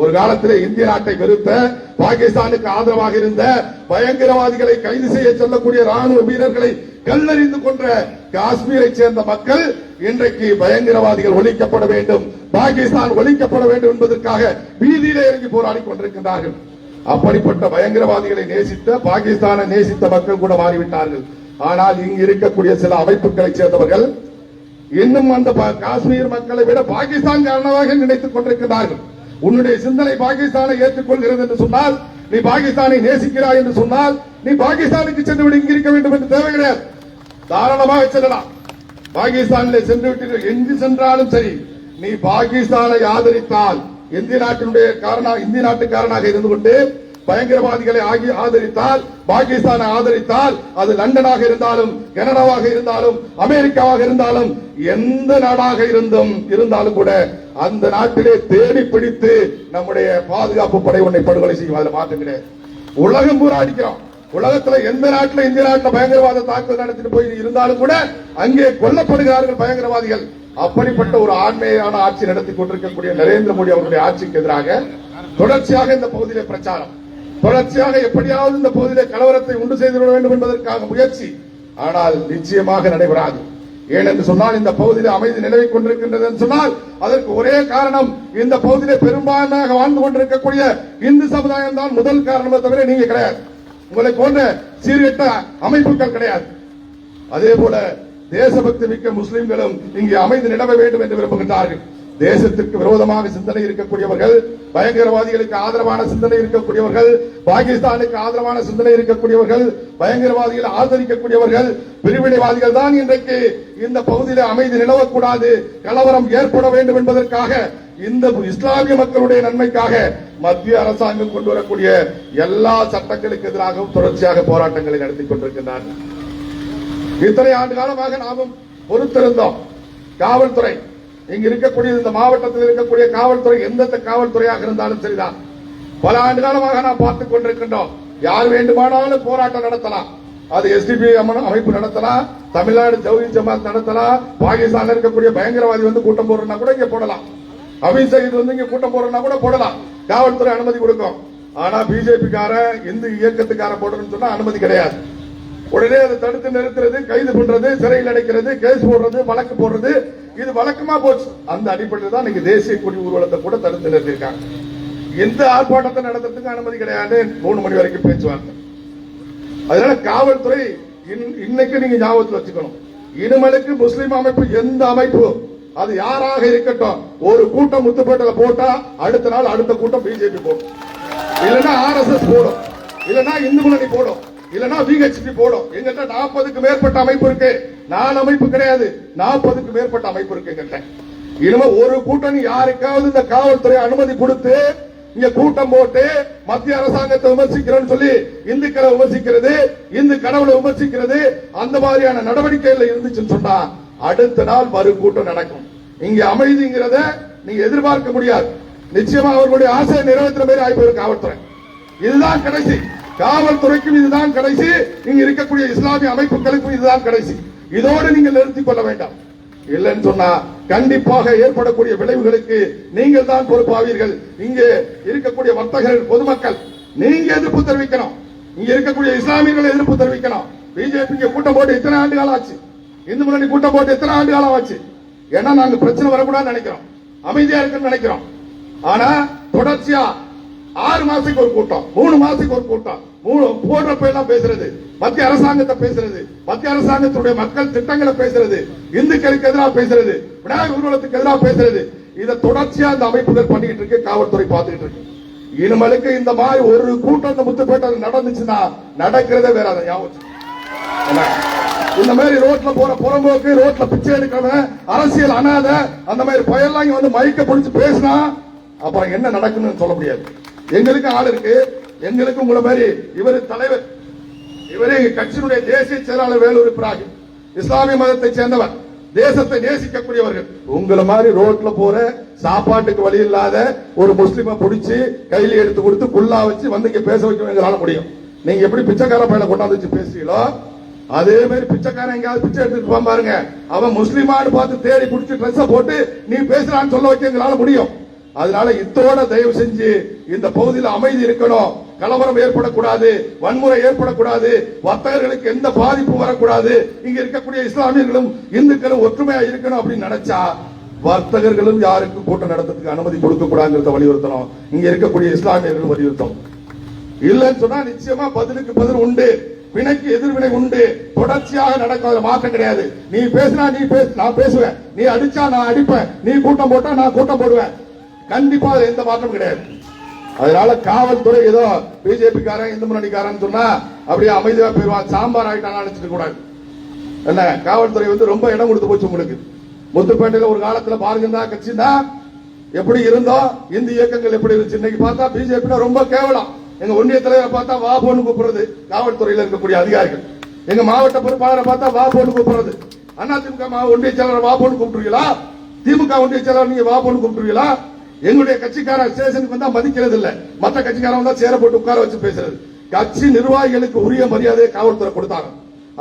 ஒரு காலத்திலே இந்திய நாட்டை வெறுத்த, பாகிஸ்தானுக்கு ஆதரவாக இருந்த, பயங்கரவாதிகளை கைது செய்ய சொல்லக்கூடிய ராணுவ வீரர்களை கல்லறிந்து கொன்ற காஷ்மீரை சேர்ந்த மக்கள் இன்றைக்கு பயங்கரவாதிகள் ஒழிக்கப்பட வேண்டும், பாகிஸ்தான் ஒழிக்கப்பட வேண்டும் என்பதற்காக வீதியிலே இறங்கி போராடி கொண்டிருக்கின்றார்கள். அப்படிப்பட்ட பயங்கரவாதிகளை நேசித்த, பாகிஸ்தானை நேசித்த மக்கள் கூட மாறிவிட்டார்கள். ஆனால் இங்கு இருக்கக்கூடிய சில அமைப்புகளை சேர்ந்தவர்கள் இன்னும் அந்த காஷ்மீர் மக்களை விட பாகிஸ்தான் காரணமாக நினைத்துக் கொண்டிருக்கிறார்கள். உன்னுடைய சிந்தனை பாகிஸ்தானை ஏற்றுக்கொள்கிறது என்று சொன்னால், நீ பாகிஸ்தானை நேசிக்கிறாய் என்று சொன்னால், நீ பாகிஸ்தானுக்கு சென்று விட இங்கு இருக்க வேண்டும் என்று தேவை கிடையாது. தாராளமாக செல்லலாம். பாகிஸ்தானில் சென்று விட்டு எங்கு சென்றாலும் சரி, நீ பாகிஸ்தானை ஆதரித்தால், இந்திய நாட்டுக்காரனாக இருந்து கொண்டு பயங்கரவாதிகளை ஆதரித்தால், பாகிஸ்தானை ஆதரித்தால், அது லண்டனாக இருந்தாலும், கனடாவாக இருந்தாலும், அமெரிக்காவாக இருந்தாலும், எந்த நாடாக இருந்தாலும் கூட அந்த நாட்டிலே தேடி பிடித்து நம்முடைய பாதுகாப்பு படை ஒன்றை படுகொலை செய்யும். அதுல மாற்றம் கிடையாது. உலகம் பூரா அடிக்கிறோம். உலகத்தில் எந்த நாட்டில், இந்திய நாட்டில் பயங்கரவாத தாக்குதல் நடத்திட்டு போய் இருந்தாலும் கூட அங்கே கொல்லப்படுகிறார்கள் பயங்கரவாதிகள். அப்படிப்பட்ட ஒரு ஆண்மையான ஆட்சி நடத்தி கொண்டிருக்கக்கூடிய நரேந்திர மோடி அவருடைய ஆட்சிக்கு எதிராக தொடர்ச்சியாக இந்த பகுதியிலே பிரச்சாரம், தொடர்ச்சியாக எப்படியாவது இந்த பகுதியிலே கலவரத்தை உண்டு செய்துவிட வேண்டும் என்பதற்காக முயற்சி. ஆனால் நிச்சயமாக நடைபெறாது. ஏனென்று சொன்னால், இந்த பகுதியில் அமைதி நிலவிக் கொண்டிருக்கின்றது என்று சொன்னால் அதற்கு ஒரே காரணம், இந்த பகுதியிலே பெரும்பான்மையாக வாழ்ந்து கொண்டிருக்கக்கூடிய இந்து சமுதாயம் தான் முதல் காரணமே தவிர நீங்க கிடையாது. உங்களை போன்ற சீர்கெட்ட அமைப்புகள் கிடையாது. அதே போல தேசபக்தி மிக்க முஸ்லிம்களும் இங்கே அமைதி நிலவ வேண்டும் என்று விரும்புகின்றார்கள். தேசத்திற்கு விரோதமாக சிந்தனை இருக்கக்கூடியவர்கள், பயங்கரவாதிகளுக்கு ஆதரவான சிந்தனை இருக்கக்கூடியவர்கள், பாகிஸ்தானுக்கு ஆதரவான சிந்தனை இருக்கக்கூடியவர்கள், பயங்கரவாதிகளை ஆதரிக்கக்கூடியவர்கள், பிரிவினைவாதிகள் தான் இன்றைக்கு இந்த பகுதியில் அமைதி நிலவக்கூடாது, கலவரம் ஏற்பட வேண்டும் என்பதற்காக, இந்த இஸ்லாமிய மக்களுடைய நன்மைக்காக மத்திய அரசாங்கம் கொண்டு வரக்கூடிய எல்லா சட்டங்களுக்கு எதிராகவும் தொடர்ச்சியாக போராட்டங்களை நடத்தி கொண்டிருக்கின்றார்கள். இத்தனை ஆண்டு காலமாக நாமும் பொறுத்திருந்தோம். காவல்துறை, இங்க இருக்கக்கூடிய இந்த மாவட்டத்தில் இருக்கக்கூடிய காவல்துறை எந்த காவல்துறையாக இருந்தாலும் சரிதான், பல ஆண்டு காலமாக நாம் பார்த்துக் கொண்டிருக்கின்றோம். யார் வேண்டுமானாலும் போராட்டம் நடத்தலாம். அது எஸ்டிபி அமைப்பு நடத்தலாம், தமிழ்நாடு ஜவுஹி ஜமாத் நடத்தலாம், பாகிஸ்தான் இருக்கக்கூடிய பயங்கரவாதி வந்து கூட்டம் போடுறா கூட இங்க போடலாம், அமித் சயீத் வந்து இங்க கூட்டம் போடுறா கூட போடலாம், காவல்துறை அனுமதி கொடுக்கும். ஆனா பிஜேபி கார இந்து இயக்கத்துக்கார போடணும்னு சொன்னா அனுமதி கிடையாது. உடனே அதை தடுத்து நிறுத்துறது, கைது பண்றது, சிறையில் அடைக்கிறது, கேஸ் போடுறது, வழக்கு போடுறது, இது வழக்கமா போச்சு. அந்த அடிப்படையில் தான் இன்னைக்கு தேசிய கொடி ஊர்வலத்தை கூட தடுத்து நிறுத்திருக்காங்க. எந்த ஆர்ப்பாட்டத்தை நடத்துறதுக்கு அனுமதி கிடையாது. 3 மணி வரைக்கும் பேச்சுவார்த்தை. அதனால காவல்துறை இன்னைக்கு நீங்க ஞாபகத்தில் வச்சுக்கணும், இனிமேலுக்கு முஸ்லீம் அமைப்பு எந்த அமைப்பு அது யாராக இருக்கட்டும், ஒரு கூட்டம் முத்துப்பேட்டையில போட்டா அடுத்த நாள் அடுத்த கூட்டம் பிஜேபி போடும், இல்லைன்னா RSS போடும், இல்லைன்னா இந்து முன்னணி போடும், இல்லன்னா VHP போடும். எங்கிட்ட 40க்கு மேற்பட்ட அமைப்பு இருக்கு. 4 அமைப்பு கிடையாது, 40க்கு மேற்பட்ட அமைப்பு இருக்கு எங்கிட்ட. இனிமே ஒரு கூட்டணி யாருக்காவது இந்த காவல்துறை அனுமதி கொடுத்து இங்க கூட்டம் போட்டு மத்திய அரசாங்கத்தை விமர்சிக்கிறோம்னு சொல்லி இந்துக்களை விமர்சிக்கிறது, இந்து கடவுளை விமர்சிக்கிறது, அந்த மாதிரியான நடவடிக்கைகள் இருந்துச்சுன்னு சொன்னா அடுத்த நாள் மறு கூட்டம் நடக்கும். இங்க அமைதிங்கிறத நீங்க எதிர்பார்க்க முடியாது. நிச்சயமா அவர்களுடைய ஆசையை நிறைவேற்ற மாதிரி ஆய்வு காவல்துறை. இதுதான் கடைசி. காவல்துறைக்கும் இதுதான் கடைசி. இங்க இருக்கக்கூடிய இஸ்லாமிய அமைப்புகளுக்கும் இதுதான் கடைசி. இதோடு நீங்கள் நிறுத்திக் கொள்ள வேண்டாம். இல்லைன்னு சொன்னா கண்டிப்பாக ஏற்படக்கூடிய விளைவுகளுக்கு நீங்கள் தான் பொறுப்பாவீர்கள். இங்கே இருக்கக்கூடிய வர்த்தகர்கள், பொதுமக்கள் நீங்க எதிர்ப்பு தெரிவிக்கணும். இங்க இருக்கக்கூடிய இஸ்லாமியர்கள் எதிர்ப்பு தெரிவிக்கணும். பிஜேபிக்கு கூட்டம் போட்டு இத்தனை ஆண்டு காலம் ஆச்சு, இந்து முன்னணி கூட்டம் போட்டு எத்தனை ஆண்டு காலம் ஆச்சு. ஏன்னா நாங்க பிரச்சனை வரக்கூடாதுன்னு நினைக்கிறோம், அமைதியா இருக்குன்னு நினைக்கிறோம். ஆனா தொடர்ச்சியா 6 மாசத்துக்கு ஒரு கூட்டம், 3 மாசத்துக்கு ஒரு கூட்டம் போடுறப்ப எல்லாம் பேசுறது, மத்திய அரசாங்கத்தை பேசுறது, மத்திய அரசாங்கத்துடைய மக்கள் திட்டங்களை பேசுறது, இந்துக்களுக்கு எதிராக பேசுறது, விநாயகர் ஊர்வலத்துக்கு எதிராக பேசுறது, இதை தொடர்ச்சியா இந்த அமைப்புகள் பண்ணிட்டு இருக்கு, காவல்துறை பார்த்துக்கிட்டு இருக்கு. இனிமேலுக்கு இந்த மாதிரி ஒரு கூட்டம் இந்த முத்துப்பேட்டை நடந்துச்சுன்னா நடக்கிறதே வேற. அதை ஞாபகம், இந்த மாதிரி ரோட்ல போற புறம்போக்கு, ரோட்ல பிச்சை எடுக்கிறவன், அரசியல் அனாத, அந்த மாதிரி பயெல்லாம் வந்து மைக்க பிடிச்சு பேசினா அப்புறம் என்ன நடக்குன்னு சொல்ல முடியாது. எங்களுக்கு ஆள் இருக்கு, எங்களுக்கு உங்களை மாதிரி இவர் தலைவர், இவரே கட்சியினுடைய தேசிய செயலாளர் வேலூர் இப்ராஹிம், இஸ்லாமிய மதத்தை சேர்ந்தவர், தேசத்தை நேசிக்கக்கூடியவர்கள். உங்களை மாதிரி ரோட்ல போற சாப்பாட்டுக்கு வழி இல்லாத ஒரு முஸ்லிமை பிடிச்சி கையில எடுத்து கொடுத்து புல்லா வச்சு வந்து இங்க பேச வைக்க எங்களால முடியும். நீங்க எப்படி பிச்சைக்கார பையனை கொண்டாந்து வச்சு பேசுறீங்களோ அதே மாதிரி பிச்சைக்காரன் எங்கேயாவது பிச்சை எடுத்துட்டு பாருங்க, அவன் முஸ்லிமான்னு பார்த்து தேடி பிடிச்சி ட்ரெஸ் போட்டு நீ பேசுறான்னு சொல்ல வைக்க எங்களால முடியும். அதனால இத்தோட தயவு செஞ்சு இந்த பகுதியில் அமைதி இருக்கணும், கலவரம் ஏற்படக்கூடாது, வன்முறை ஏற்படக்கூடாது, வர்த்தகர்களுக்கு எந்த பாதிப்பு வரக்கூடாது, இங்க இருக்கக்கூடிய இஸ்லாமியர்களும் இந்துக்களும் ஒற்றுமையா இருக்கணும் அப்படின்னு நினைச்சா வர்த்தகர்களும் யாருக்கும் கூட்டம் நடத்துறதுக்கு அனுமதி கொடுக்க கூடாதுங்கிறத வலியுறுத்தணும். இங்க இருக்கக்கூடிய இஸ்லாமியர்களும் வலியுறுத்தணும். இல்லைன்னு சொன்னா நிச்சயமா பதிலுக்கு பதில் உண்டு, வினைக்கு எதிர்வினை உண்டு, தொடர்ச்சியாக நடக்கும், மாற்றம் கிடையாது. நீ பேசினா நீ பேசு, நான் பேசுவேன், நீ அடிச்சா நான் அடிப்பேன், நீ கூட்டம் போட்டா நான் கூட்டம் போடுவேன். கண்டிப்பா எந்த மாற்றம் கிடையாது. அதனால காவல்துறை ஏதோ பிஜேபி காரன் இந்து முன்னணிக்காரன் சொன்னா அப்படியே அமைதியா போயிருவான், சாம்பார் ஆயிட்டான்னு நினைச்சிட்டு கூடாது. என்ன காவல்துறை ரொம்ப இடம் கொடுத்து போச்சு உங்களுக்கு. முத்துப்பேட்டையில ஒரு காலத்துல பாருங்க கட்சி தான் எப்படி இருந்தோம், இந்து இயக்கங்கள் எப்படி இருந்துச்சு. இன்னைக்கு பார்த்தா பிஜேபி ரொம்ப கேவலம். எங்க ஒன்றிய தலைவரை பார்த்தா வா போன்னு கூப்பிடுறது காவல்துறையில இருக்கக்கூடிய அதிகாரிகள். எங்க மாவட்ட பொறுப்பாளரை பார்த்தா வா போன்னு கூப்பிடுறது. அதிமுக ஒன்றிய செயலாளர் வா போன்னு கூப்பிட்டுருவீங்களா? திமுக ஒன்றிய செயலாளர் நீங்க வா போன்னு கூப்பிட்டுருவீங்களா? எங்களுடைய கட்சிக்கார ஸ்டேஷனுக்கு வந்தா மதிக்கிறது இல்ல, மற்ற கட்சிக்காரன் வந்தா சேர போட்டு உட்கார வச்சு பேசுறது. கட்சி நிர்வாகிகளுக்கு உரிய மரியாதையை காவல்துறை கொடுத்தாங்க.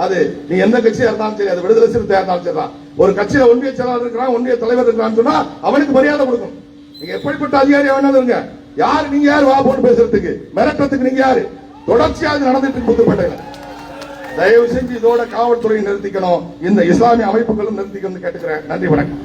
அது நீ எந்த கட்சியா இருந்தாலும் சரி, அது விடுதலை சிறுத்தையா இருந்தாலும் சரி, ஒரு கட்சியில ஒன்றிய செயலாளர் இருக்கிறான், ஒன்றிய தலைவர் இருக்கிறான்னு சொன்னா அவனுக்கு மரியாதை கொடுக்கணும். நீங்க எப்படிப்பட்ட அதிகாரியா வேணாலும் இருங்க, யாரு நீங்க யாரு வா போன்னு பேசுறதுக்கு, மிரட்டத்துக்கு நீங்க யாரு? தொடர்ச்சியாக நடந்துட்டு இருக்கு புதுப்பேட்டையில. தயவு செஞ்சு இதோட காவல்துறையை நிறுத்திக்கணும், இந்த இஸ்லாமிய அமைப்புகளும் நிறுத்திக்கணும் கேட்டுக்கிறேன். நன்றி, வணக்கம்.